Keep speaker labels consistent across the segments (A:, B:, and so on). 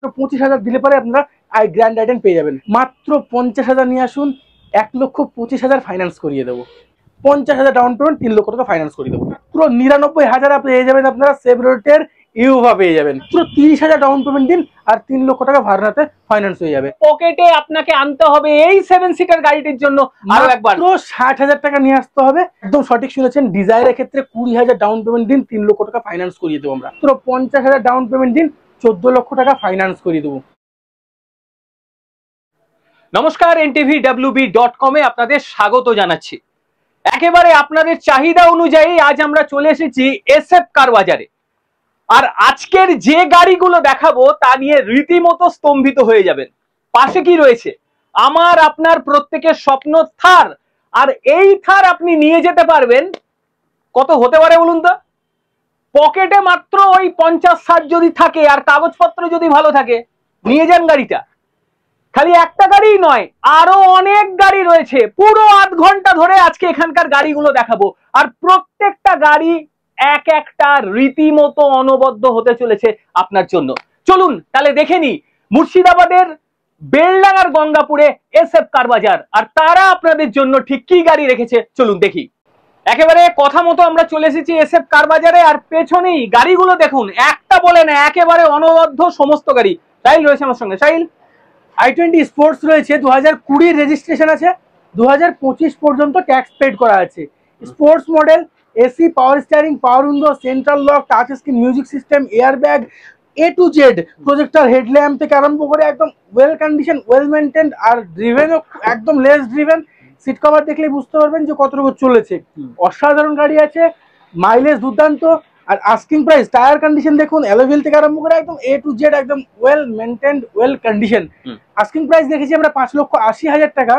A: 25,000 দিলে পরে আপনারা গ্র্যান্ড আইটেম পেয়ে যাবেন। মাত্র 50,000 নিয়ে আসুন, 1,25,000 ফাইন্যান্স করিয়ে দেবো। 50,000 ডাউন পেমেন্ট, 3 লক্ষ টাকা ফাইন্যান্স করিয়ে দেবো। পুরো 99,000 পেয়ে যাবেন আপনারা সেভরোটের ইউভা পেয়ে যাবেন। পুরো 30,000 ডাউন পেমেন্ট দিন আর 3 লক্ষ টাকা ভাড়াতে ফাইন্যান্স হয়ে যাবে।
B: পকেটে আপনাকে আনতে হবে এই 7 সিটার গাড়িটির জন্য আরো একবার
A: 60,000 টাকা নিয়ে আসতে হবে। একদম সঠিক শুনেছেন, ডিজায়ারের ক্ষেত্রে 20,000 ডাউন পেমেন্ট দিন, 3 লক্ষ টাকা ফাইন্যান্স করিয়ে দেবো আমরা। পুরো 50,000 ডাউন পেমেন্ট দিন, 14 লক্ষ টাকা ফাইন্যান্স করিয়ে দেবো।
B: নমস্কার, ntvwb.com এ আপনাদের স্বাগত জানাচ্ছি। একেবারে আপনাদের চাহিদা অনুযায়ী আজ আমরা চলে এসেছি এসএফ কার বাজারে। আর আজকের যে গাড়িগুলো দেখাবো তা নিয়ে রীতিমতো স্তম্ভিত হয়ে যাবেন। পাশে কি রয়েছে? আমার আপনার প্রত্যেকের স্বপ্ন থার। আর এই থার আপনি নিয়ে যেতে পারবেন কত হতে পারে বলুন তো? পকেটে মাত্র ওই 50-60 যদি থাকে আর কাগজপত্র যদি ভালো থাকে, নিয়ে যান গাড়িটা। খালি একটা গাড়ি নয়, আরো অনেক গাড়ি রয়েছে। পুরো আধ ঘন্টা ধরে আজকে এখানকার গাড়িগুলো দেখাবো। আর প্রত্যেকটা গাড়ি এক একটা রীতিমতো অনবদ্য হতে চলেছে আপনার জন্য। চলুন তাহলে দেখে নি মুর্শিদাবাদের বেলডাঙ্গার গঙ্গাপুরে এসএফ কার বাজার, আর তারা আপনাদের জন্য ঠিক কি গাড়ি রেখেছে চলুন দেখি। একেবারে কথা মতো আমরা চলে এসেছি এসএফ কার বাজারে। আর পেছনেই গাড়িগুলো দেখুন, একটা বলে না, একেবারে অনবদ্য সমস্ত গাড়ি। সাইল রয়েছে আমার সঙ্গে। সাইল,
A: i20 স্পোর্টস রয়েছে, 2020 রেজিস্ট্রেশন আছে, 2025 পর্যন্ত ট্যাক্স পেড করা আছে। Sports model, AC, power steering, power window, central lock, touch screen, music system, air bag, A to Z, projector, headlamp থেকে আরম্ভ করে একদম ওয়েল কন্ডিশন, ওয়েল মেনটেন্ড। আর ড্রিভেনও একদম লেস ড্রিভেন। সিট কভার দেখলেই বুঝতে পারবেন যে কতটুকু চলেছে। অসাধারণ গাড়ি আছে, মাইলেজ দুর্দান্ত। আর আস্কিং প্রাইস, টায়ার কন্ডিশন দেখুন, অ্যালোভিল থেকে আরম্ভ করে একদম এ টু জেড, একদম well maintained, well condition. Asking price দেখেছি আমরা 5,80,000 টাকা।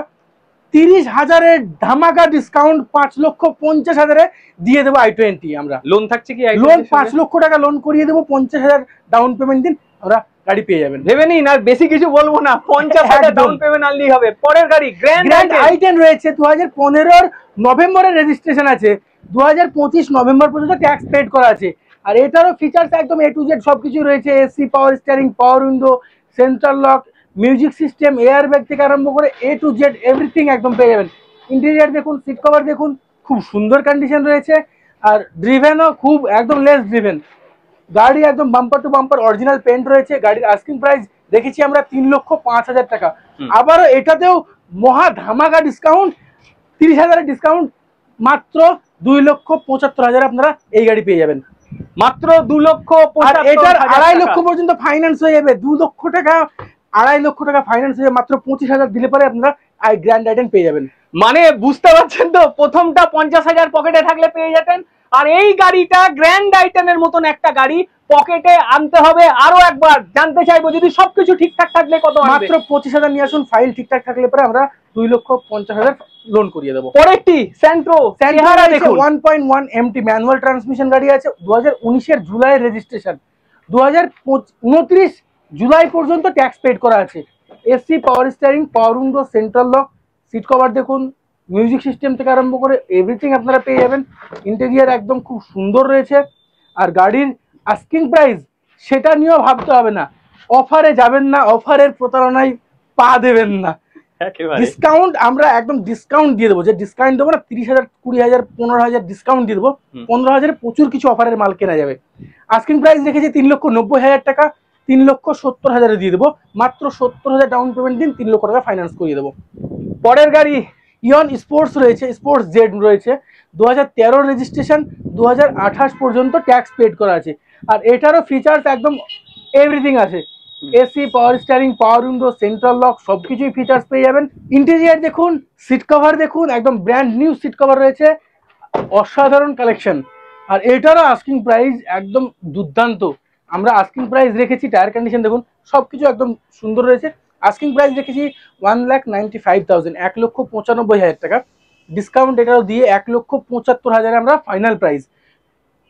A: 30,000 ধামাকা ডিসকাউন্ট 5,50,000 দিয়ে দেবো i20 আমরা।
B: লোন থাকছে কি?
A: লোন 5 লক্ষ টাকা লোন করিয়ে দেবো, 50,000 ডাউন পেমেন্ট দিন, আমরা গাড়ি পেয়ে যাবেন।
B: ভেবে নিন, আর বেশি কিছু বলবো না, 50,000 ডাউন পেমেন্ট আনলেই হবে। পরের গাড়ি গ্র্যান্ড
A: i10 রয়েছে, 2015 নভেম্বরের রেজিস্ট্রেশন আছে, 2025 নভেম্বর পর্যন্ত ট্যাক্স পেড করা আছে। আর এটারও ফিচার্স একদম এ টু জেড সবকিছু রয়েছে। AC, power steering, power window, central lock, music system, air bag থেকে আরম্ভ করে এ টু জেড এভরিথিং একদম পেয়ে যাবেন। ইন্টেরিয়ার দেখুন, সিট কভার দেখুন, খুব সুন্দর কন্ডিশন রয়েছে। আর ড্রিভেনও খুব একদম লেস ড্রিভেন গাড়ি, একদম bumper to bumper original paint রয়েছে। গাড়ির আস্কিং প্রাইস দেখেছি আমরা 3,05,000 টাকা। আবারও এটাতেও মহা ধামাকা ডিসকাউন্ট, 30,000 ডিসকাউন্ট, মাত্র 2,75,000 আপনারা এই গাড়ি পেয়ে যাবেন।
B: মাত্র 2,75,000।
A: এটার 2.5 লক্ষ পর্যন্ত ফাইন্যান্স হয়ে যাবে। 2 লক্ষ টাকা, 2.5 লক্ষ টাকা ফাইন্যান্স হয়ে মাত্র 25,000 দিলে পরে আপনারা গ্র্যান্ড আইটেম পেয়ে যাবেন।
B: মানে বুঝতে পারছেন তো, প্রথমটা 50,000 পকেটে থাকলে পেয়ে যেতেন, আর এই গাড়িটা গ্র্যান্ড আইটেমের মতন একটা গাড়ি পকেটে আনতে হবে। আরো একবার জানতে চাইবো, যদি সবকিছু ঠিকঠাক থাকলে কত?
A: মাত্র 25,000 নিয়ে আসুন, ফাইল ঠিকঠাক থাকলে পরে আমরা 2,50,000 লোন করিয়ে দেবো।
B: পরেরটি সেন্ট্রো, চেহারা দেখুন,
A: 1.1 এমটি ম্যানুয়াল ট্রান্সমিশন গাড়ি আছে, 2019 জুলাই রেজিস্ট্রেশন, 2029 জুলাই পর্যন্ত ট্যাক্স পেড করা আছে। AC, power steering, power window, central lock, seat cover দেখুন, মিউজিক সিস্টেম থেকে আরম্ভ করে এভরিথিং আপনারা পেয়ে যাবেন। ইন্টেরিয়ার একদম খুব সুন্দর রয়েছে। আর গাড়ির আস্কিং প্রাইস সেটা নিয়েও ভাবতে হবে না, অফারে যাবেন না, অফারের প্রতারণায় পা দেবেন না। ডিসকাউন্ট আমরা একদম ডিসকাউন্ট দিয়ে দেবো। যে ডিসকাউন্ট দেবো না, 30,000, 20,000, 15,000 ডিসকাউন্ট দিয়ে দেবো। 15,000 প্রচুর কিছু অফারের মাল কেনা যাবে। আস্কিং প্রাইস রেখেছি 3,90,000 টাকা, 3,70,000 দিয়ে দেবো। মাত্র 70,000 ডাউন পেমেন্ট দিন, 3 লক্ষ টাকা ফাইন্যান্স করিয়ে দেবো।
B: পরের গাড়ি
A: ইয়ন স্পোর্টস রয়েছে, স্পোর্টস জেড রয়েছে, 2013 রেজিস্ট্রেশন, 2028 পর্যন্ত ট্যাক্স পেড করা আছে। আর এটারও ফিচার্স একদম এভরিথিং আছে। AC, power steering, power window, central lock, সবকিছুই ফিচার্স পেয়ে যাবেন। ইন্টেরিয়ার দেখুন, সিট কভার দেখুন, একদম ব্র্যান্ড নিউ সিট কভার রয়েছে, অসাধারণ কালেকশন। আর এটারও আস্কিং প্রাইস একদম দুর্দান্ত। আমরা আস্কিং প্রাইস রেখেছি, টায়ার কন্ডিশন দেখুন, সবকিছু একদম সুন্দর রয়েছে। আস্কিং প্রাইস রেখেছি 1,95,000, 1,95,000 টাকা। ডিসকাউন্ট এটাও দিয়ে 1,75,000 আমরা ফাইনাল প্রাইস।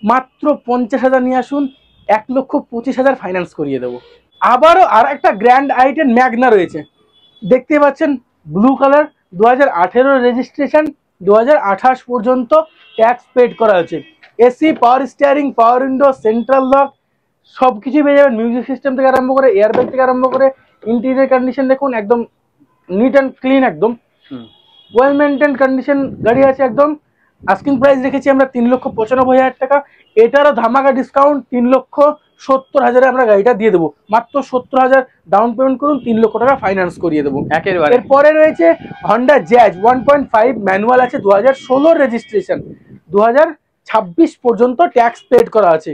A: মাত্র 50,000 নিয়ে আসুন, 1,25,000 ফাইন্যান্স করিয়ে দেবো। আবারও আর একটা গ্র্যান্ড আইটেম ম্যাগনা রয়েছে, দেখতে পাচ্ছেন, ব্লু কালার, 2018 রেজিস্ট্রেশন, 2028 পর্যন্ত ট্যাক্স পেড করা আছে। AC, power steering, power window, central lock, সবকিছু পেয়ে যাবেন, মিউজিক সিস্টেম থেকে আরম্ভ করে, এয়ারব্যাগ থেকে আরম্ভ করে, ইন্টেরিয়র কন্ডিশন দেখুন একদম নিট অ্যান্ড ক্লিন, একদম ওয়েল মেনটেন কন্ডিশন গাড়ি আছে একদম। আস্কিং প্রাইস রেখেছি আমরা 3,95,000 টাকা। এটারও ধামাকা ডিসকাউন্ট 3,70,000 আমরা গাড়িটা দিয়ে দেবো। মাত্র 70,000 ডাউন পেমেন্ট করুন, 3 লক্ষ টাকা ফাইন্যান্স করিয়ে দেবো
B: একেবারে।
A: এরপরে রয়েছে হন্ডা জ্যাজ 1.5 ম্যানুয়াল আছে, 2016 রেজিস্ট্রেশন, 2026 পর্যন্ত ট্যাক্স পেড করা আছে।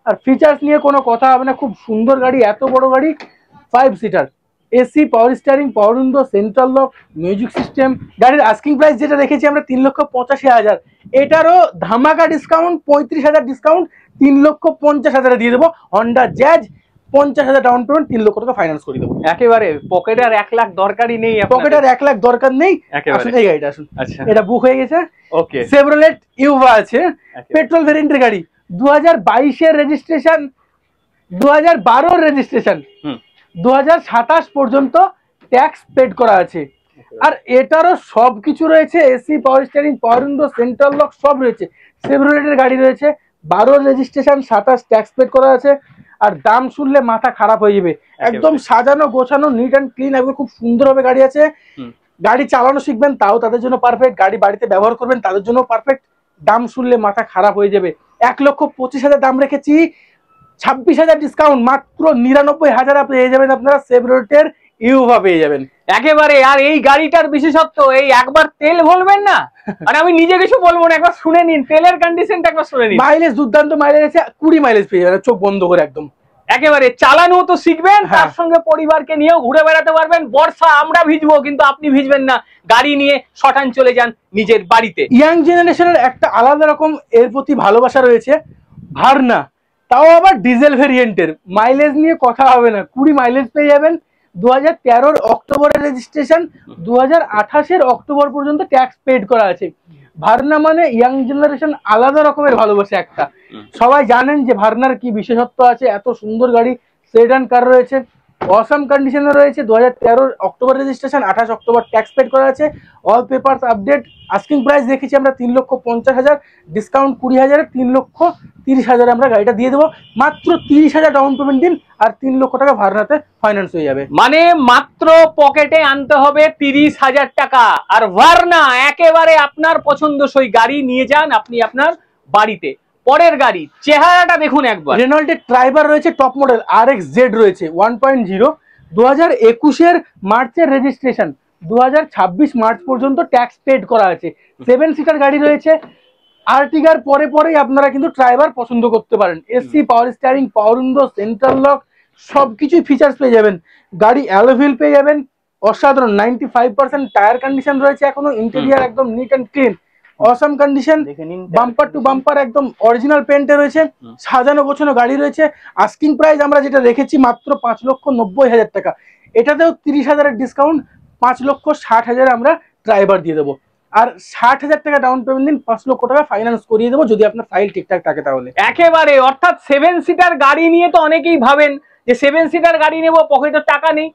A: আর ফিচার্স নিয়ে কোনো কথা হবে না, খুব সুন্দর গাড়ি, এত বড় গাড়ি, 5 seater, AC, power steering, power window, central lock, music system. গাড়ির আস্কিং প্রাইস যেটা রেখেছি আমরা 3,85,000, এটারও ধামাকা ডিসকাউন্ট 35,000 ডিসকাউন্ট, 3,50,000 দিয়ে দেবো। হন্ডা জ্যাজ 50,000 ডাউন পেমেন্ট, 3 লক্ষ টাকা ফাইন্যান্স করে দেবো
B: একেবারে। পকেটে আর 1 লাখ দরকারই নেই,
A: পকেটে আর 1 লাখ দরকার নেই। আসুন এই গাড়িটা আসুন।
B: আচ্ছা,
A: এটা বুক হয়ে গেছে।
B: ওকে,
A: সেভরলেট ইউভা আছে, পেট্রোল ভেরিয়েন্টের গাড়ি, 2022 রেজিস্ট্রেশন, 2012 রেজিস্ট্রেশন, 2027 পর্যন্ত ট্যাক্স পেড করা আছে। আর এটারও সবকিছু রয়েছে, AC, power steering, power window, central lock সব রয়েছে। সেভরলেটের গাড়ি রয়েছে, 12 রেজিস্ট্রেশন, 27 ট্যাক্স পেড করা আছে। আর দাম শুনলে মাথা খারাপ হয়ে যাবে, একদম সাজানো গোছানো, নিট অ্যান্ড ক্লিন, একদম খুব সুন্দরভাবে গাড়ি আছে। গাড়ি চালানো শিখবেন তাও তাদের জন্য পারফেক্ট, গাড়ি বাড়িতে ব্যবহার করবেন তাদের জন্য পারফেক্ট। দাম শুনলে মাথা খারাপ হয়ে যাবে। 1,25,000 দাম রেখেছি, 26,000 ডিসকাউন্ট, মাত্র 99,000 পেয়ে যাবেন আপনারা। সেভরলেটের ইউভা পেয়ে যাবেন
B: একেবারে। আর এই গাড়িটার বিশেষত্ব, এই একবার তেল বলবেন না, আর আমি নিজে কিছু বলবো না, একবার শুনে নিন তেলের কন্ডিশনটা, একবার শুনে নিন।
A: মাইলেজ দুর্দান্ত মাইলেজ আছে, 20 মাইলেজ পেয়ে যাবেন চোখ বন্ধ করে একদম।
B: একেবারে চালানো তো শিখবেন, তার সঙ্গে পরিবারকে নিয়েও ঘুরে বেড়াতে পারবেন। বর্ষা আমরা ভিজবো কিন্তু আপনি ভিজবেন না, গাড়ি নিয়ে শটান চলে যান নিজের বাড়িতে।
A: ইয়াং জেনারেশনের একটা আলাদা রকম এর প্রতি ভালোবাসা রয়েছে। ভার্না, তাও আবার ডিজেল ভেরিয়েন্টের, মাইলেজ নিয়ে কথা হবে না, 20 মাইলেজ পেয়ে যাবেন। 2013 অক্টোবরের রেজিস্ট্রেশন, 2028 অক্টোবর পর্যন্ত ট্যাক্স পেড করা আছে। ভার্না মানে ইয়াং জেনারেশন আলাদা রকমের ভালোবাসে একটা। সবাই জানেন যে ভার্নার কি বিশেষত্ব আছে, এত সুন্দর গাড়ি, সেডান কার রয়েছে, অসাম কন্ডিশনে রয়েছে। 2013 October registration, 28 October tax paid করা আছে। All papers update. Asking price দেখেছি আমরা 3,50,000, ডিসকাউন্ট 20,000, 3,30,000 আমরা গাড়িটা দিয়ে দেবো। মাত্র 30,000 ডাউন পেমেন্ট দিন, আর 3 লক্ষ টাকা ভার্নাতে ফাইন্যান্স হয়ে যাবে।
B: মানে মাত্র পকেটে আনতে হবে 30,000 টাকা, আর ভার্না একেবারে আপনার পছন্দসই গাড়ি নিয়ে যান আপনি আপনার বাড়িতে। পরের গাড়ি চেহারাটা দেখুন একবার,
A: রেনল্টের ট্রাইবার রয়েছে, টপ মডেল RX-Z রয়েছে 1.0, 2021 মার্চের রেজিস্ট্রেশন, 2026 মার্চ পর্যন্ত ট্যাক্স পেড করা আছে। 7 সিটার গাড়ি রয়েছে। আর্টিগার পরে পরেই আপনারা কিন্তু ট্রাইবার পছন্দ করতে পারেন। AC, power steering, power window, central lock সবকিছুই ফিচার্স পেয়ে যাবেন। গাড়ি অ্যালয় হুইল পেয়ে যাবেন, অসাধারণ 95% টায়ার কন্ডিশন রয়েছে এখনো। ইন্টেরিয়ার একদম neat and clean, awesome condition, bumper to bumper একদম অরিজিনাল পেন্টে রয়েছে, সাজানো গোছানো গাড়ি রয়েছে। আস্কিং প্রাইস আমরা যেটা রেখেছি মাত্র 5,90,000 টাকা, এটাতেও 30,000 ডিসকাউন্ট, 5,60,000 আমরা ড্রাইভার দিয়ে দেবো। আর 60,000 টাকা ডাউন পেমেন্ট দিন, 5 লক্ষ টাকা ফাইন্যান্স করিয়ে দেবো যদি আপনার ফাইল ঠিকঠাক থাকে তাহলে।
B: একেবারে। অর্থাৎ 7 সিটার গাড়ি নিয়ে তো অনেকেই ভাবেন যে 7 সিটার গাড়ি নেবো, পকেটে টাকা নেই।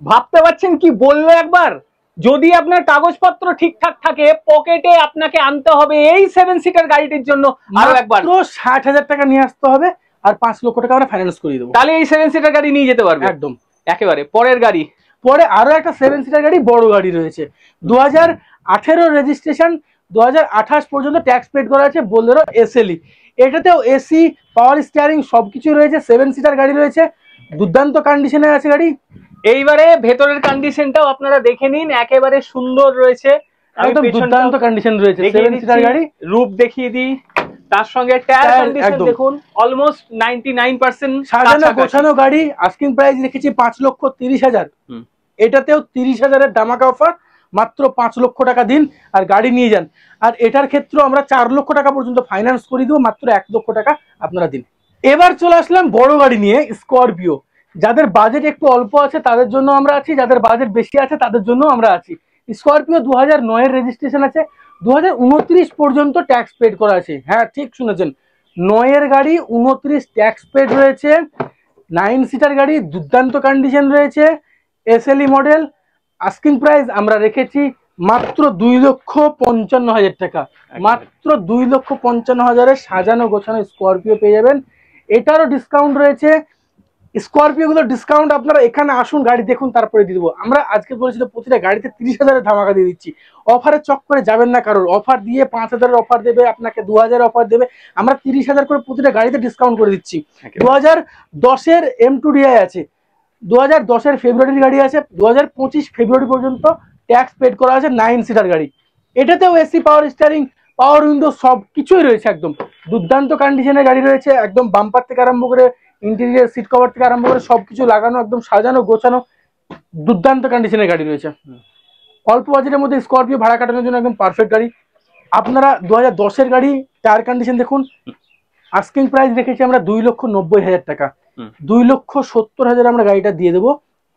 B: ভাবতে পারছেন কি বললো একবার, যদি আপনার কাগজপত্র ঠিকঠাক থাকে, পকেটে আপনাকে আনতে হবে এই 7 সিটার গাড়িটির জন্য আরো একবার
A: 60,000 টাকা নিয়ে আসতে হবে, আর 5 লক্ষ টাকা আমরা ফাইন্যান্স করিয়ে দেবো।
B: তাহলে এই 7 সিটার গাড়ি নিয়ে যেতে পারবে
A: একদম।
B: একেবারে। পরের গাড়ি,
A: পরে আরো একটা 7 সিটার গাড়ি, বড় গাড়ি রয়েছে, 2018 রেজিস্ট্রেশন, 2028 পর্যন্ত ট্যাক্স পেড করা আছে, বোলেরো SLE। এটাতেও এসি, পাওয়ার স্টিয়ারিং সবকিছু রয়েছে, 7 সিটার গাড়ি রয়েছে, দুর্দান্ত কন্ডিশনে আছে গাড়ি।
B: এইবারে ভেতরের কন্ডিশনটাও আপনারা দেখে নিন, একেবারে সুন্দর রয়েছে,
A: একদম দুর্দান্ত কন্ডিশন রয়েছে। 7 সিটার গাড়ি,
B: রূপ দেখিয়ে দিই, তার সঙ্গে টায়ার কন্ডিশন দেখুন অলমোস্ট 99%।
A: সাজানো গোছানো গাড়ি। আস্কিং প্রাইস রেখেছি 5,30,000, এটাতেও 30,000 এর ধামাকা অফার, মাত্র 5 লক্ষ টাকা দিন আর গাড়ি নিয়ে যান। আর এটার ক্ষেত্রে আমরা 4 লক্ষ টাকা পর্যন্ত ফাইন্যান্স করে দিব, মাত্র 1 লক্ষ টাকা আপনারা দিন। এবার চলে আসলাম বড় গাড়ি নিয়ে, স্করপিও। যাদের বাজেট একটু অল্প আছে তাদের জন্য আমরা আছি, যাদের বাজেট বেশি আছে তাদের জন্য আমরা আছি। স্করপিও 2009 এর রেজিস্ট্রেশন আছে, 2029 পর্যন্ত ট্যাক্স পেড করা আছে। হ্যাঁ ঠিক শুনেছেন, 9 এর গাড়ি, 29 ট্যাক্স পেড রয়েছে। 9 সিটার গাড়ি, দুর্দান্ত কন্ডিশন রয়েছে, SLE মডেল। আস্কিং প্রাইস আমরা রেখেছি মাত্র 2,55,000 টাকা, মাত্র 2,55,000 সাজানো গোছানো স্করপিও পেয়ে যাবেন। এটারও ডিসকাউন্ট রয়েছে। স্করপিও গুলো ডিসকাউন্ট আপনারা এখানে আসুন, গাড়ি দেখুন, তারপরে দিয়ে দেবো। আমরা আজকে বলেছি প্রতিটা গাড়িতে 30,000-এর ধামাকা দিয়ে দিচ্ছি। অফারের চক্করে যাবেন না, কারোর অফার দিয়ে 5,000-এর অফার দেবে, আপনাকে 2,000 অফার দেবে। আমরা 30,000 করে প্রতিটা গাড়িতে ডিসকাউন্ট করে দিচ্ছি। 2010-এর M2DI আছে, 2010-এর ফেব্রুয়ারির গাড়ি আছে, 2025 ফেব্রুয়ারি পর্যন্ত ট্যাক্স পেড করা আছে। 9 সিটার গাড়ি, এটাতেও AC, power steering, power window সব কিছুই রয়েছে। একদম দুর্দান্ত কন্ডিশনের গাড়ি রয়েছে। একদম বাম্পার থেকে আরম্ভ করে ইন্টেরিয়ার সিট কভার থেকে আরম্ভ করে সবকিছু লাগানো, একদম সাজানো গোছানো, দুর্দান্ত কন্ডিশনের গাড়ি রয়েছে। অল্প বাজেটের মধ্যে স্করপিও ভাড়া কাটানোর জন্য একদম পারফেক্ট গাড়ি। আপনারা 2010-এর গাড়ি, টায়ার কন্ডিশন দেখুন। আস্কিং প্রাইস রেখেছি আমরা 2,90,000 টাকা। 2,70,000 আমরা গাড়িটা দিয়ে দেবো।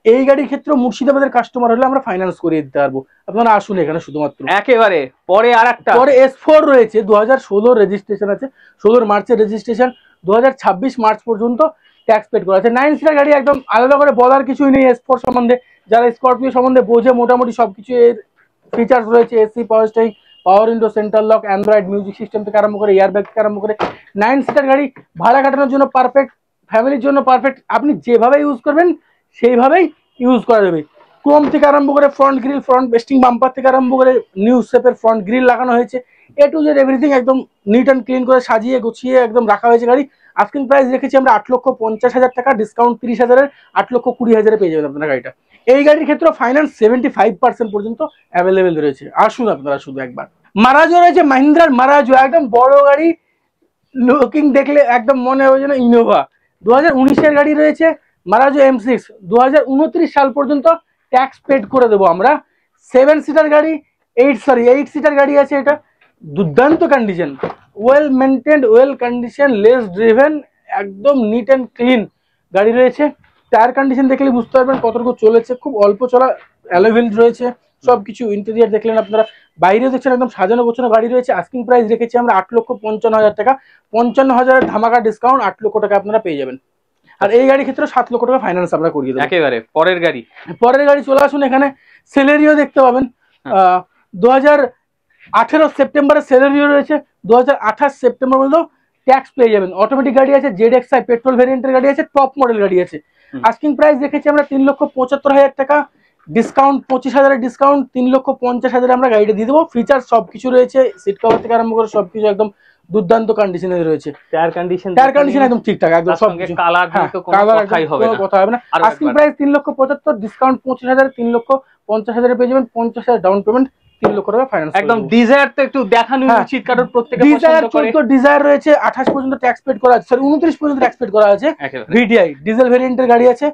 A: এই গাড়ির ক্ষেত্রে মুর্শিদাবাদের কাস্টমার হলে আমরা ফাইন্যান্স করে দিতে পারবো। আপনারা আসুন এখানে শুধুমাত্র।
B: একেবারে পরে আরেকটা,
A: পরে S4 রয়েছে, 2016 রেজিস্ট্রেশন আছে, 16 মার্চের রেজিস্ট্রেশন, 2026 মার্চ পর্যন্ত ট্যাক্স পেড করা আছে। 9 সিটার গাড়ি, একদম আলাদা করে বলার কিছুই নেই S4 সম্বন্ধে। যারা স্করপিও সম্বন্ধে বোঝে মোটামুটি সবকিছু এর ফিচার্স রয়েছে। AC, power steering, power window, central lock, Android music system থেকে আরম্ভ করে এয়ারব্যাগ থেকে আরম্ভ করে 9 সিটার গাড়ি ভাড়া কাটানোর জন্য পারফেক্ট, ফ্যামিলির জন্য পারফেক্ট। আপনি যেভাবে ইউজ করবেন সেইভাবেই ইউজ করা যাবে। ক্রোম থেকে আরম্ভ করে ফ্রন্ট গ্রিল, ফ্রন্ট বেস্টিং বাম্পার থেকে আরম্ভ করে নিউ শেপের ফ্রন্ট গ্রিল লাগানো হয়েছে। এ টু জেড এভরিথিং একদম নিট অ্যান্ড ক্লিন করে সাজিয়ে গুছিয়ে একদম রাখা হয়েছে গাড়ি। আস্কিং প্রাইস রেখেছি আমরা 8,50,000 টাকা, ডিসকাউন্ট 30,000-এর 8,20,000-এ পেয়ে যাবেন আপনারা গাড়িটা। এই গাড়ির ক্ষেত্রে ফাইন্যান্স 75% পর্যন্ত অ্যাভেলেবেল রয়েছে। আসুন আপনারা শুধু একবার। মারাজো রয়েছে, মাহিন্দ্রার মারাজো, একদম বড় গাড়ি, লুকিং দেখলে একদম মনে হবে যেন ইনোভা। 2019-এর গাড়ি রয়েছে মারাজো M6, 2029 সাল পর্যন্ত ট্যাক্স পেড করে দেবো আমরা। 7 সিটার গাড়ি, 8 সিটার গাড়ি আছে। এটা দুর্দান্ত condition, well maintained, well condition, less driven, একদম নিট অ্যান্ড ক্লিন গাড়ি রয়েছে। টায়ার কন্ডিশন দেখলে বুঝতে পারবেন কতটুকু চলেছে, খুব অল্প চলা, অ্যালয় হুইল রয়েছে সবকিছু। ইন্টেরিয়ার দেখলেন আপনারা, বাইরেও দেখছেন একদম সাজানো গোছানো গাড়ি রয়েছে। আস্কিং প্রাইস রেখেছি আমরা 8,55,000 টাকা, 55,000-এর ধামাকা ডিসকাউন্ট 8 লক্ষ টাকা আপনারা পেয়ে যাবেন। আর এই গাড়ির ক্ষেত্রে 7 লক্ষ টাকা ফাইন্যান্স আমরা করিয়ে দেবো।
B: একেবারে পরের গাড়ি
A: চলে আসুন এখানে। সেলেরিও দেখতে পাবেন, 2018 সেপ্টেম্বরে সেলেরিও রয়েছে, 2028 সেপ্টেম্বর পর্যন্ত ট্যাক্স পেয়ে যাবেন। অটোমেটিক গাড়ি আছে, ZXi পেট্রোল ভেরিয়েন্টের গাড়ি আছে, টপ মডেল গাড়ি আছে। আস্কিং প্রাইস রেখেছি আমরা 3,75,000 টাকা, ডিসকাউন্ট 25,000-এর ডিসকাউন্ট 3,50,000 আমরা গাড়িটা দিয়ে দেবো। ফিচার সবকিছু রয়েছে, সিট কভার থেকে আরম্ভ করে সবকিছু একদম দুর্দান্ত কন্ডিশনে রয়েছে। টায়ার কন্ডিশন একদম ঠিকঠাক, একদম সবকিছু,
B: কালার তো কোনো কথাই হবে না,
A: কথা হবে না। আস্কিং প্রাইস 3,75,000, ডিসকাউন্ট 25,000, 3,50,000-এ পেয়ে যাবেন। 50,000 ডাউন পেমেন্ট, 3 লক্ষ টাকা ফাইন্যান্স।
B: একদম ডিজায়ার তো একটু দেখানো উচিত, কারণ প্রত্যেকটা পছন্দ করে।
A: ডিজায়ার রয়েছে, 28 পর্যন্ত ট্যাক্স পেড করা আছে, সরি 29 পর্যন্ত ট্যাক্স পেড করা আছে। VDI ডিজেল ভেরিয়েন্টের গাড়ি আছে,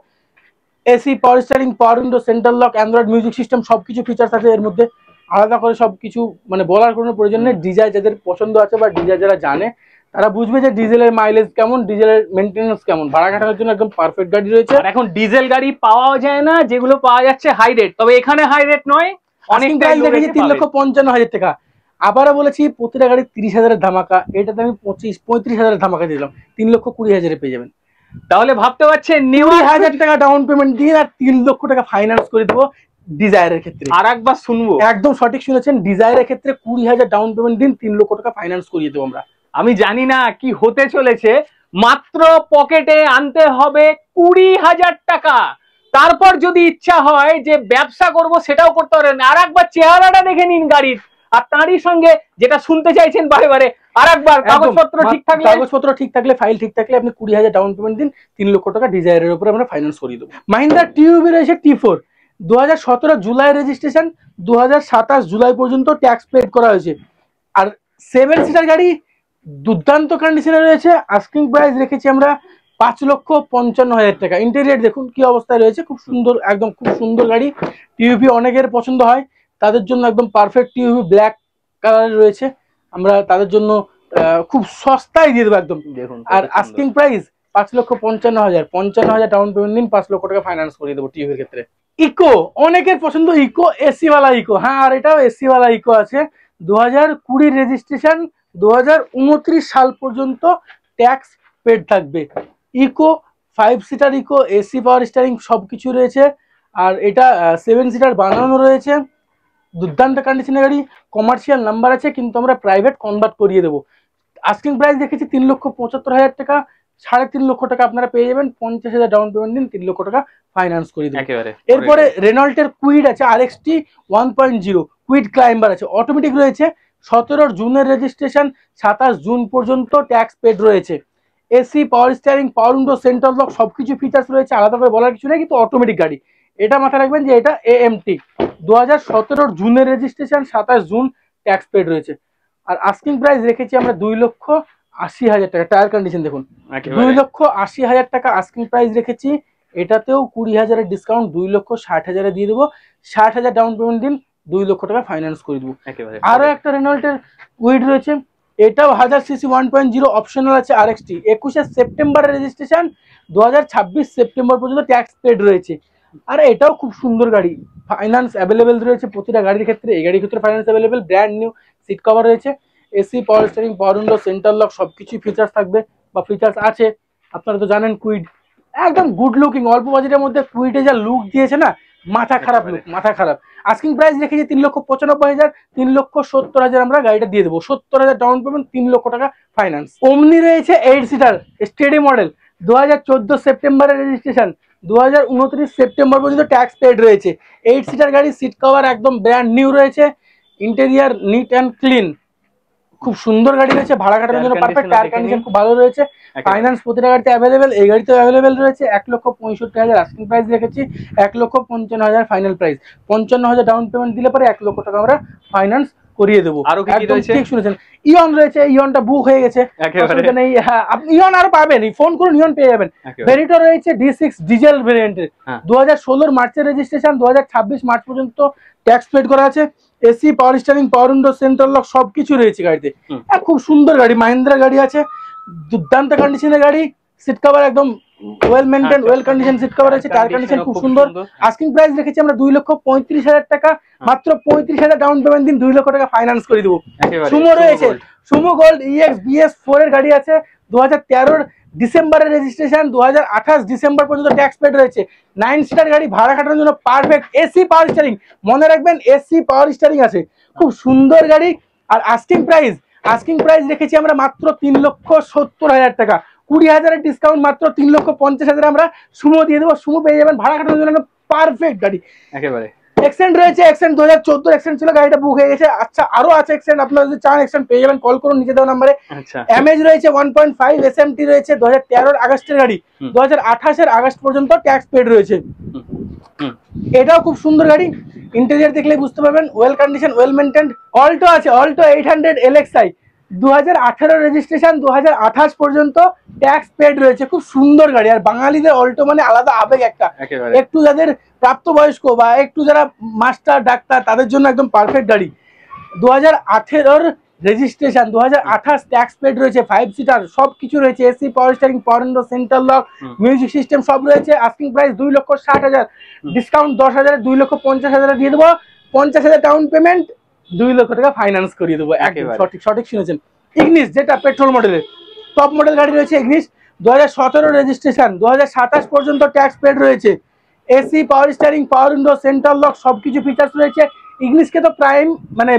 A: AC, power steering, power window, central lock, Android music system সবকিছু ফিচার্স আছে এর মধ্যে। আলাদা করে সবকিছু মানে বলার কোনো প্রয়োজন নেই। ডিজায়ার যাদের পছন্দ আছে বা ডিজায়ার যারা জানে তারা বুঝবে যে ডিজেলের মাইলেজ কেমন, ডিজেলের মেইনটেনেন্স কেমন। ভাড়া কাটানোর জন্য একদম পারফেক্ট গাড়ি রয়েছে।
B: এখন ডিজেল গাড়ি পাওয়া যায় না, যেগুলো পাওয়া যাচ্ছে হাই রেট, তবে এখানে হাই রেট নয়, অনেক
A: প্রাইস দেখেছি 3,55,000 টাকা। আবারও বলেছি প্রতিটা গাড়ি 30,000-এর ধামাকা, এটাতে আমি 35,000-এর ধামাকা দিলাম, 3,20,000-এ পেয়ে যাবেন।
B: তাহলে ভাবতে পারছেন
A: 90,000 টাকা ডাউন পেমেন্ট দিয়ে আর 3 লক্ষ টাকা ফাইন্যান্স করে দেবো ডিজায়ারের ক্ষেত্রে।
B: আর একবার শুনবো,
A: একদম সঠিক শুনেছেন, ডিজায়ারের ক্ষেত্রে 20,000 ডাউন পেমেন্ট দিন, 3 লক্ষ টাকা ফাইন্যান্স করিয়ে দেবো আমরা।
B: আমি জানি না কি হতে চলেছে, মাত্র পকেটে আনতে হবে 20,000 টাকা। তারপর যদি ইচ্ছা হয় যে ব্যবসা করব সেটাও করতে পারেন। আর একবার চেহারাটা দেখে নিন গাড়ির, আর তারই সঙ্গে যেটা শুনতে চাইছেন বারে বারে, আর একবার কাগজপত্র
A: ঠিক থাকলে, ফাইল ঠিক থাকলে আপনি 20,000 ডাউন পেমেন্ট দিন, 3 লক্ষ টাকা ডিজায়ারের উপরে আমরা ফাইন্যান্স করিয়ে দেবো। মাহিন্দ্রা টিউবি রয়েছে T4, 2017 জুলাই রেজিস্ট্রেশন, 2027 জুলাই পর্যন্ত ট্যাক্স পেড করা হয়েছে। আর 7 সিটার গাড়ি দুর্দান্ত কন্ডিশনে রয়েছে। আস্কিং প্রাইস রেখেছি আমরা 5,55,000 টাকা। ইন্টেরিয়র দেখুন কি অবস্থায় রয়েছে, খুব সুন্দর, একদম খুব সুন্দর গাড়ি। টিউবি অনেকের পছন্দ হয়, তাদের জন্য একদম পারফেক্ট টিউবি ব্ল্যাক কালারের রয়েছে, আমরা তাদের জন্য খুব সস্তায় দিয়ে দেবো একদম। দেখুন, আর আস্কিং প্রাইস 5,55,000, 55,000 ডাউন পেমেন্ট দিন, 5 লক্ষ টাকা ফাইন্যান্স করিয়ে দেবো টিউবির ক্ষেত্রে। ইকো অনেকের পছন্দ, ইকো এসি ওয়ালা ইকো, হ্যাঁ, আর এটাও এসি ওয়ালা ইকো আছে। 2020 রেজিস্ট্রেশন, 2029 সাল পর্যন্ত ট্যাক্স পেড থাকবে। Eeco 5 seater Eeco, AC, power steering সবকিছু রয়েছে। আর এটা 7 সিটার বানানো রয়েছে, দুর্দান্ত কন্ডিশনের গাড়ি। কমার্শিয়াল নাম্বার আছে, কিন্তু আমরা প্রাইভেট কনভার্ট করিয়ে দেবো। আস্কিং প্রাইস দেখেছি 3,75,000 টাকা, 3.5 লক্ষ টাকা আপনারা পেয়ে যাবেন। 50,000 ডাউন পেমেন্ট দিন, 3 লক্ষ টাকা ফাইন্যান্স করে দিন। এরপরে রেনল্টের কুইড আছে RXT 1.0, কুইড ক্লাইম্বার আছে, অটোমেটিক রয়েছে। 17 জুনের রেজিস্ট্রেশন, 27 জুন পর্যন্ত ট্যাক্স পেড রয়েছে। AC, power steering, power window, central lock সবকিছু ফিচার্স রয়েছে, আলাদা করে বলার কিছু নেই, কিন্তু অটোমেটিক গাড়ি। এটা মাথায় রাখবেন যে এটা AMT 2017 জুনের রেজিস্ট্রেশন, 27 জুন ট্যাক্স পেড রয়েছে। আর আস্কিং প্রাইস রেখেছি আমরা 2,80,000 টাকা। টায়ার কন্ডিশন দেখুন, 2,80,000 টাকা আস্কিং প্রাইস রেখেছি। এটাতেও 20,000 ডিসকাউন্ট, 2,60,000 দিয়ে দেবো। 60,000 ডাউন পেমেন্ট দিন, 2 লক্ষ টাকা ফাইন্যান্স করে দেবো। আরো একটা রেনল্টের উইড রয়েছে, এটাও 1000 সিসি 1.0, অপশনাল আছে RXT। 21 সেপ্টেম্বরের রেজিস্ট্রেশন, 2026 সেপ্টেম্বর পর্যন্ত ট্যাক্স পেড রয়েছে। আর এটাও খুব সুন্দর গাড়ি, ফাইন্যান্স অ্যাভেলেবেল রয়েছে প্রতিটা গাড়ির ক্ষেত্রে। এই গাড়ির ক্ষেত্রে finance available, brand new seat cover রয়েছে, AC, power steering, power window, central lock সবকিছু ফিচার্স থাকবে বা ফিচার্স আছে। আপনারা তো জানেন কুইড একদম গুড লুকিং, অল্প বাজেটের মধ্যে কুইডে যা লুক দিয়েছে না, মাথা খারাপ লুক, মাথা খারাপ। আস্কিং প্রাইস রেখেছি 3,95,000, 3,70,000 আমরা গাড়িটা দিয়ে দেবো। 70,000 ডাউন পেমেন্ট, 3 লক্ষ টাকা ফাইন্যান্স। ওমনি রয়েছে 8 সিটার স্টেডি মডেল, 2014 সেপ্টেম্বরের রেজিস্ট্রেশন, 2029 সেপ্টেম্বর পর্যন্ত ট্যাক্স পেড রয়েছে। 8 সিটার গাড়ি, সিট কভার একদম ব্র্যান্ড নিউ রয়েছে, ইন্টেরিয়ার নিট অ্যান্ড ক্লিন, খুব সুন্দর গাড়ি রয়েছে, ভাড়া কাটানোর জন্য পারফেক্ট। টায়ার কন্ডিশন খুব ভালো রয়েছে, ফাইন্যান্স প্রতিটা গাড়িতে অ্যাভেলেবেল, এই গাড়িতেও অ্যাভেলেবেল রয়েছে। 1,65,000 আস্কিং প্রাইস রেখেছি, 1,55,000 ফাইনাল প্রাইস। 55,000 ডাউন পেমেন্ট দিলে পরে 1 লক্ষ টাকা আমরা ফাইন্যান্স করিয়ে দেবো।
B: আরো কি রয়েছে?
A: ঠিক শুনেছেন, ইয়ন রয়েছে, ইয়নটা বুক হয়ে গেছে, অসুবিধা নেই। হ্যাঁ, আপনি ইয়ন আরো পাবেন, ফোন করুন, ইয়ন পেয়ে যাবেন। ভেরিটো রয়েছে D6 ডিজেল ভেরিয়েন্টের, 2016 মার্চের রেজিস্ট্রেশন, 2026 মার্চ পর্যন্ত ট্যাক্স পেড করা আছে। AC, power steering, power window, central lock সবকিছু রয়েছে গাড়িতে। খুব সুন্দর গাড়ি, মাহিন্দ্রা গাড়ি আছে, দুর্দান্ত কন্ডিশনের গাড়ি। সিট কভার একদম well maintain, well condition seat cover আছে, টায়ার কন্ডিশন খুব সুন্দর। আস্কিং প্রাইস রেখেছি আমরা 2,35,000 টাকা, মাত্র 35,000 ডাউন পেমেন্ট দিন, 2 লক্ষ টাকা ফাইন্যান্স করে দেবো। সুমো রয়েছে, সুমো গোল্ড EX BS4 এর গাড়ি আছে, 2013 ডিসেম্বরের রেজিস্ট্রেশন, 2028 ডিসেম্বর পর্যন্ত ট্যাক্স পেড রয়েছে। 9 সিটার গাড়ি, ভাড়া কাটানোর জন্য পারফেক্ট। এসি, পাওয়ার স্টিয়ারিং, মনে রাখবেন এসি পাওয়ার স্টিয়ারিং আছে, খুব সুন্দর গাড়ি। আর আস্কিং প্রাইস রেখেছি আমরা মাত্র 3,70,000 টাকা, 20,000 ডিসকাউন্ট, মাত্র 3,50,000 আমরা সুমো দিয়ে দেবো। সুমো পেয়ে যাবেন, ভাড়া কাটানোর জন্য পারফেক্ট গাড়ি একেবারে। এক্সেন্ট রয়েছে, এক্সেন্ট 2014 এক্সেন্ট ছিল, গাড়িটা বুক হয়ে গেছে। আচ্ছা, আরো আছে এক্সেন্ট, আপনারা যদি চান এক্সেন্ট পেয়ে যাবেন, কল করুন নিচে দেওয়া নাম্বারে। এমএজ রয়েছে 1.5, SMT রয়েছে, 2013 আগস্টের গাড়ি, 2028 আগস্ট পর্যন্ত ট্যাক্স পেড রয়েছে। এটাও খুব সুন্দর গাড়ি, ইন্টেরিয়র দেখলে বুঝতে পারবেন, well condition, well maintained. Alto আছে, অল্টো 800 LXI, 2018 রেজিস্ট্রেশন, 2028 পর্যন্ত ট্যাক্স পেড রয়েছে, খুব সুন্দর গাড়ি। আর বাঙালিদের অল্টো মানে আলাদা আবেগ একটা, একটু যাদের প্রাপ্তবয়স্ক বা একটু যারা মাস্টার ডাক্তার, তাদের জন্য একদম পারফেক্ট গাড়ি। 2018 রেজিস্ট্রেশন, 2028 ট্যাক্স পেড রয়েছে, 5 সিটার সবকিছু রয়েছে, AC, power steering, power window, central lock, music system সব রয়েছে। আস্কিং প্রাইস 2,60,000, ডিসকাউন্ট 10,000, 2,50,000 দিয়ে দেবো। 50,000 ডাউন পেমেন্ট, 2 লক্ষ টাকা ফাইন্যান্স করিয়ে দেবো। একদম সঠিক শুনেছেন। ইগনিস, যেটা পেট্রোল মডেলের টপ মডেল গাড়ি রয়েছে, ইগনিস 2017 রেজিস্ট্রেশন, 2027 পর্যন্ত ট্যাক্স পেড রয়েছে। AC, power steering, power window, central lock সবকিছু ফিচার্স রয়েছে। ইগনিসকে তো প্রাইম মানে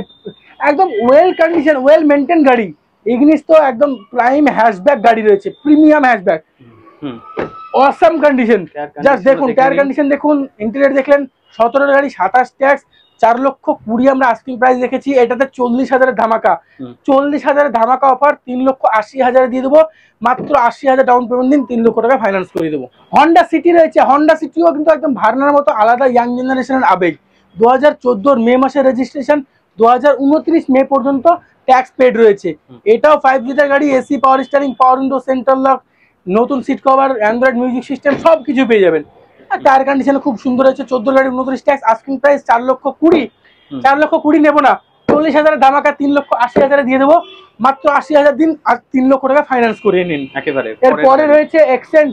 A: একদম ওয়েল কন্ডিশন, ওয়েল মেইনটেইন গাড়ি। ইগনিস তো একদম প্রাইম হ্যাশব্যাক গাড়ি রয়েছে, premium hatchback, awesome condition. Just দেখুন, টায়ার কন্ডিশন দেখুন, ইন্টেরিয়র দেখলেন। 17 গাড়ি, 27 ট্যাক্স, 4,20,000 আমরা আস্কিং প্রাইস রেখেছি। এটাতে 40,000 ধামাকা, 40,000 ধামাকা অফার, 3,80,000 দিয়ে দেবো। মাত্র 80,000 ডাউন পেমেন্ট দিন, 3 লক্ষ টাকা ফাইন্যান্স করে দেবো। হন্ডা সিটি রয়েছে, হন্ডা সিটিও কিন্তু একদম ভার্নার মতো আলাদা ইয়াং জেনারেশনের আবেগ। 2014 মে মাসের রেজিস্ট্রেশন, 2029 মে পর্যন্ত ট্যাক্স পেড রয়েছে। এটাও 5 লিটার গাড়ি, AC, power steering, power window, central lock, নতুন seat cover, Android music system সবকিছু পেয়ে যাবেন। আর টায়ার কন্ডিশন খুব সুন্দর হয়েছে। 14 গাড়ি, 29 ট্যাক্স, আস্কিং প্রাইস 4,20,000, 4,20,000 নেবো না, 40,000 ধামাকা, 3,80,000 দিয়ে দেবো। মাত্র 80,000 দিন, আর 3 লক্ষ টাকা ফাইন্যান্স করে নিন একেবারে। এরপরে রয়েছে এক্সেন্ট,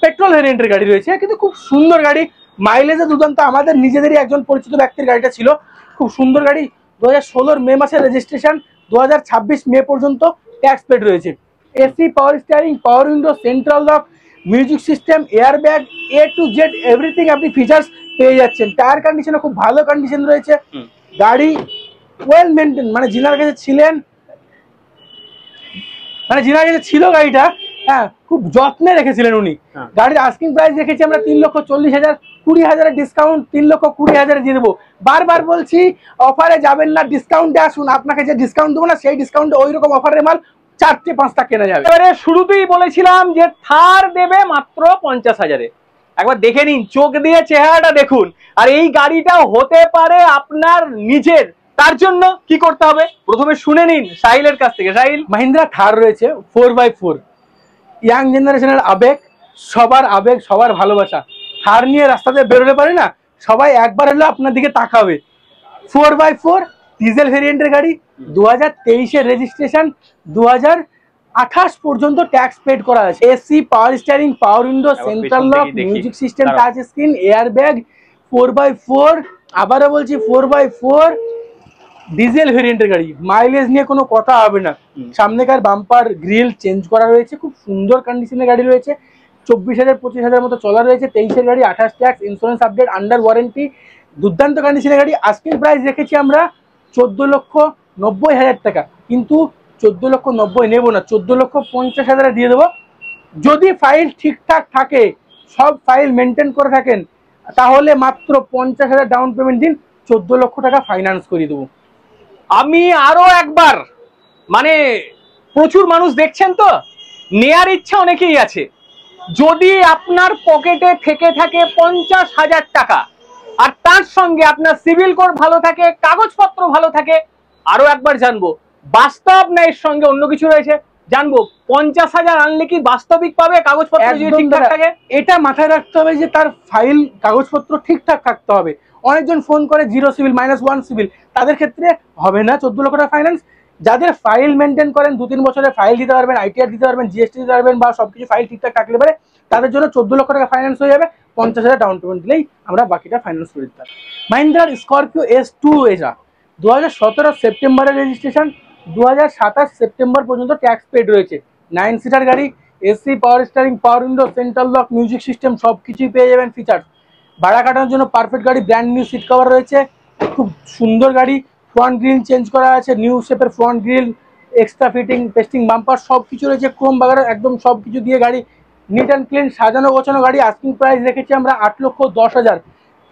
A: পেট্রোল ভেরিয়েন্টের গাড়ি রয়েছে, কিন্তু খুব সুন্দর গাড়ি, মাইলেজে দুর্দান্ত। আমাদের নিজেদেরই একজন পরিচিত ব্যক্তির গাড়িটা ছিল, খুব সুন্দর গাড়ি। 2016 মে মাসের রেজিস্ট্রেশন, 2026 মে পর্যন্ত ট্যাক্স পেড রয়েছে। AC, power steering, power window, central lock, music system, air bag, A to Z everything আপনি ফিচার্স পেয়ে যাচ্ছেন। টায়ার কন্ডিশনে খুব ভালো কন্ডিশন রয়েছে, গাড়ি ওয়েল মেইনটেইন, মানে যিনার কাছে ছিল গাড়িটা, হ্যাঁ, খুব যত্নে রেখেছিলেন উনি। গাড়ির আস্কিং প্রাইস রেখেছি আমরা 3,40,000, 20,000 ডিসকাউন্ট 3,20,000 দিয়ে দেবো। বারবার বলছি অফারে যাবেন না, ডিসকাউন্টে আসুন, আপনাকে যে ডিসকাউন্ট দেবো না সেই ডিসকাউন্টে ওই রকম অফারের মাল 4-5টা কেনা যাবে।
B: এবারে শুরুতেই বলেছিলাম যে থার দেবে মাত্র 50,000-এ। একবার দেখে নিন, চোখ দিয়ে চেহারাটা দেখুন। আর এই গাড়িটা হতে পারে আপনার নিজের, তার জন্য কি করতে হবে প্রথমে শুনে নিন সাহিলের কাছ থেকে। সাহিল,
A: মাহিন্দ্রা থার রয়েছে 4x4, ইয়াং জেনারেশনের আবেগ, সবার ভালোবাসা। থার নিয়ে রাস্তাতে বেরোলে পারে না, সবাই একবার হলেও আপনার দিকে তাকাবে। 4x4 ডিজেল ভেরিয়েন্টের গাড়ি, 2023-এর রেজিস্ট্রেশন, 2028 পর্যন্ত ট্যাক্স পেড করা আছে। AC, power steering, power window, central lock, music system, touch screen, air bag, 4x4, আবারও বলছি 4x4 ডিজেল ভেরিয়েন্টের গাড়ি। মাইলেজ নিয়ে কোনো কথা হবে না। সামনেকার বাম্পার গ্রিল চেঞ্জ করা রয়েছে, খুব সুন্দর কন্ডিশনের গাড়ি রয়েছে। 24,000-25,000 মতো চলা রয়েছে। 23-এর গাড়ি, 28 tax, insurance update, under warranty, দুর্দান্ত কন্ডিশনের গাড়ি। আস্কিং প্রাইস রেখেছি আমরা 14,90,000 টাকা, কিন্তু 14,90,000 নেব না, 14,50,000 দিয়ে দেবো। যদি ফাইল ঠিকঠাক থাকে, সব ফাইল মেনটেন করে থাকেন, তাহলে মাত্র 50,000 ডাউন পেমেন্ট দিন, 14 লক্ষ টাকা ফাইন্যান্স করে দেবো।
B: আমি আরো একবার, মানে প্রচুর মানুষ দেখছেন তো, নেয়ার ইচ্ছা অনেকেই আছে। যদি আপনার পকেটে থেকে থাকে 50,000 টাকা, আর তার সঙ্গে আপনার সিভিল কোড ভালো থাকে, কাগজপত্র ভালো থাকে, আরো একবার জানবো বাস্তব না এর সঙ্গে অন্য কিছু রয়েছে, জানবো 50,000 আনলে কি বাস্তবিক পাবে কাগজপত্র যদি ঠিকঠাক থাকে?
A: এটা মাথায় রাখতে হবে যে তার ফাইল কাগজপত্র ঠিকঠাক থাকতে হবে। অনেকজন ফোন করে 0 সিভিল, -1 সিভিল, তাদের ক্ষেত্রে হবে না 14 লক্ষ টাকা ফাইন্যান্স। যাদের ফাইল মেনটেন করেন, 2-3 বছরের ফাইল দিতে পারবেন, আইটিআর দিতে পারবেন, জিএসটি দিতে পারবেন, বা সবকিছু ফাইল ঠিকঠাক থাকলে পারে, তাদের জন্য 14 লক্ষ টাকা ফাইন্যান্স হয়ে যাবে। 50,000 ডাউন পেমেন্ট দিলেই আমরা বাকিটা ফাইন্যান্স করে দিতে পারি। মাহিন্দ্রার স্করপিও S2 এটা 2017 সেপ্টেম্বরের রেজিস্ট্রেশন, 2027 সেপ্টেম্বর পর্যন্ত ট্যাক্স পেড রয়েছে। 9 সিটার গাড়ি, AC, power steering, power window, central lock, music system, সব কিছুই পেয়ে যাবেন ফিচার। ভাড়া কাটানোর জন্য পারফেক্ট গাড়ি, ব্র্যান্ড নিউ সিট কভার রয়েছে, খুব সুন্দর গাড়ি। ফ্রন্ট গ্রিল চেঞ্জ করা আছে, নিউ শেপের front grill, extra fitting, pasting bumper, সব কিছু রয়েছে, ক্রোম বাগার, একদম সব কিছু দিয়ে গাড়ি নিট অ্যান্ড ক্লিন, সাজানো গোছানো গাড়ি। আস্কিং প্রাইস রেখেছি আমরা 8,10,000,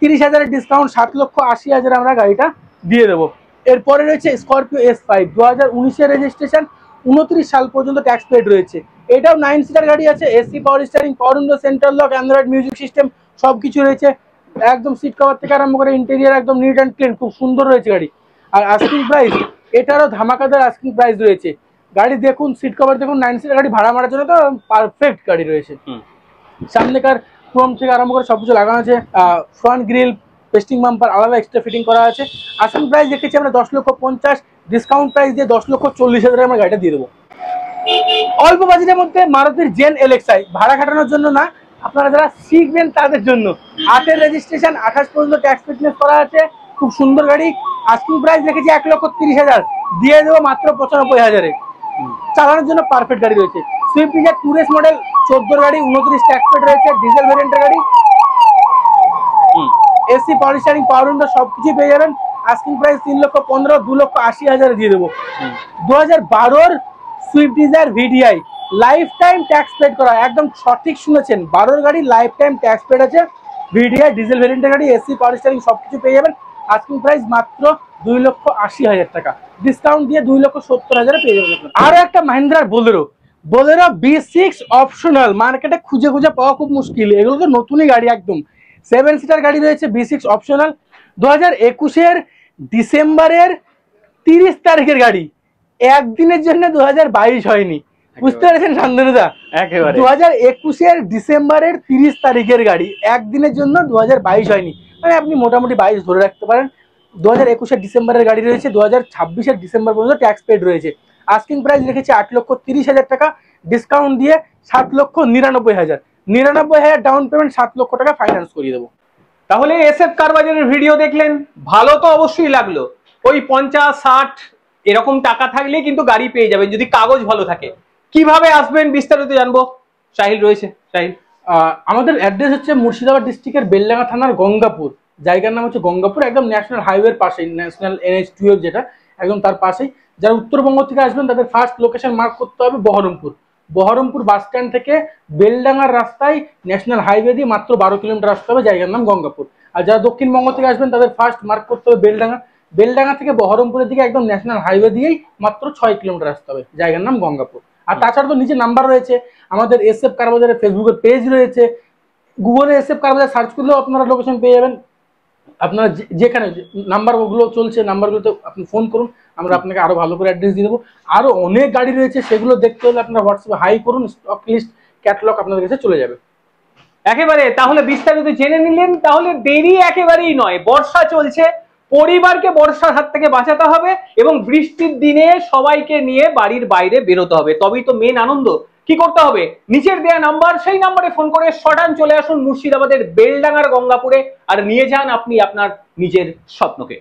A: 30,000 ডিসকাউন্ট 7,80,000 আমরা গাড়িটা দিয়ে দেবো। এরপরে রয়েছে স্করপিও S5, 2019-এর রেজিস্ট্রেশন, 29 সাল পর্যন্ত ট্যাক্স পেড রয়েছে। এটাও 9 সিটার গাড়ি আছে, AC, power steering, power window, central lock, Android music system, সব কিছু রয়েছে। একদম সিট কভার থেকে আরম্ভ করে ইন্টেরিয়ার একদম নিট অ্যান্ড ক্লিন, খুব সুন্দর রয়েছে গাড়ি। আর আস্কিং প্রাইস, এটারও ধামাকাদার আস্কিং প্রাইস রয়েছে। গাড়ি দেখুন, সিট কভার দেখুন, 9 সিটার গাড়ি ভাড়া মারার জন্য তো পারফেক্ট গাড়ি রয়েছে। সামনেকার ক্রোম থেকে আরম্ভ করে সবকিছু লাগানো আছে, ফ্রন্ট গ্রিল, পেস্টিং বাম্পার আলাদা এক্সট্রা ফিটিং করা আছে। আস্কিং প্রাইস দেখেছি আমরা 10,50,000, ডিসকাউন্ট প্রাইস দিয়ে 10,40,000 আমরা গাড়িটা দিয়ে দেবো। অল্প বাজেটের মধ্যে মারুতির জেন LXi, ভাড়া খাটানোর জন্য না, আপনারা যারা শিখবেন তাদের জন্য। 8-এর রেজিস্ট্রেশন, 28 পর্যন্ত ট্যাক্স ফিটনেস করা আছে, খুব সুন্দর গাড়ি। আস্কিং প্রাইস রেখেছি 1,30,000, দিয়ে দেবো মাত্র 95,000-এ। চালানোর জন্য পারফেক্ট গাড়ি রয়েছে। সুইফট ডিজায়ার টুরেস মডেল, 14 গাড়ি, 29 ট্যাক্স পেড রয়েছে, ডিজেল ভেরিয়েন্টের গাড়ি। AC, power steering, power window, সবকিছু পেয়ে যাবেন। আস্কিং প্রাইস 3,15,000, 2,80,000 দিয়ে দেবো। 2012-র Swift Dzire VDI, lifetime tax paid করা, একদম সঠিক শুনেছেন, 12-র গাড়ি লাইফ টাইম ট্যাক্স পেড আছে। VDI ডিজেল ভেরিয়েন্টের গাড়ি, এসি, পাওয়ার স্টিয়ারিং, সবকিছু পেয়ে যাবেন। আস্কিং প্রাইস মাত্র 2,80,000 টাকা, ডিসকাউন্ট দিয়ে 2,70,000 পেয়ে যাবেন। আরো একটা মাহিন্দ্রার বোলেরো B6 অপশনাল, মার্কেটে খুঁজে পাওয়া খুব মুশকিল, এগুলো তো নতুনই গাড়ি একদম। 7 সিটার গাড়ি রয়েছে, B6 অপশনাল, 2021-এর ডিসেম্বরের 30 তারিখের গাড়ি, একদিনের জন্য 2022 হয়নি, বুঝতে পেরেছেন শান্তনুদা? একেবারে 2021-এর ডিসেম্বরের 30 তারিখের গাড়ি, একদিনের জন্য 2022 হয়নি, মানে আপনি মোটামুটি 22 ধরে রাখতে পারেন। 2021-এর ডিসেম্বরের গাড়ি রয়েছে, 2026-এর ডিসেম্বর পর্যন্ত ট্যাক্স পেড রয়েছে। আস্কিং প্রাইস রেখেছে 8,30,000 টাকা, ডিসকাউন্ট দিয়ে 7,99,000, 99,000 ডাউন পেমেন্ট, 7 লক্ষ টাকা ফাইন্যান্স করিয়ে দেবো।
B: তাহলে SF কার বাজারের ভিডিও দেখলেন, ভালো তো অবশ্যই লাগলো। ওই 50-60 এরকম টাকা থাকলে কিন্তু গাড়ি পেয়ে যাবেন যদি কাগজ ভালো থাকে। কিভাবে আসবেন বিস্তারিত জানবো, সাহিল রয়েছে। সাহিল,
A: আমাদের অ্যাড্রেস হচ্ছে মুর্শিদাবাদ ডিস্ট্রিক্টের বেলডাঙ্গা থানার গঙ্গাপুর, জায়গার নাম হচ্ছে গঙ্গাপুর, একদম ন্যাশনাল হাইওয়ের পাশেই, ন্যাশনাল NH-12 যেটা, একদম তার পাশেই। যারা উত্তরবঙ্গ থেকে আসবেন তাদের ফার্স্ট লোকেশন মার্ক করতে হবে বহরমপুর। বহরমপুর বাস স্ট্যান্ড থেকে বেলডাঙ্গার রাস্তায় ন্যাশনাল হাইওয়ে দিয়ে মাত্র 12 কিলোমিটার আসতে হবে, জায়গার নাম গঙ্গাপুর। আর যারা দক্ষিণবঙ্গ থেকে আসবেন তাদের ফার্স্ট মার্ক করতে হবে বেলডাঙ্গা। বেলডাঙ্গা থেকে বহরমপুরের দিকে একদম ন্যাশনাল হাইওয়ে দিয়েই মাত্র 6 কিলোমিটার আসতে হবে, জায়গার নাম গঙ্গাপুর। আর তাছাড়া তো নিচে নাম্বার রয়েছে, আমাদের এসএফ কার বাজারের ফেসবুকের পেজ রয়েছে, গুগলে এসএফ কার বাজার সার্চ করলেও আপনারা লোকেশন পেয়ে যাবেন। আপনারা যেখানে নাম্বারগুলো চলছে নাম্বারগুলোতে আপনি ফোন করুন, আমরা আপনাকে আরো ভালো করে অ্যাড্রেস দিয়ে দেবো। আরো অনেক গাড়ি রয়েছে, সেগুলো দেখতে হলে আপনারা হোয়াটসঅ্যাপে হাই করুন, স্টক লিস্ট ক্যাটালগ আপনাদের কাছে চলে যাবে।
B: একেবারে তাহলে বিস্তারিত জেনে নিলেন, তাহলে দেরি একেবারেই নয়, বর্ষা চলছে, পরিবারকে বর্ষার হাত থেকে বাঁচাতে হবে এবং বৃষ্টির দিনে সবাইকে নিয়ে বাড়ির বাইরে বেরোতে হবে, তবেই তো মেন আনন্দ। কি করতে হবে? নিচের দেয়া নাম্বার, সেই নাম্বারে ফোন করে শটান চলে আসুন মুর্শিদাবাদের বেলডাঙ্গার গঙ্গাপুরে, আর নিয়ে যান আপনি আপনার নিজের স্বপ্নকে।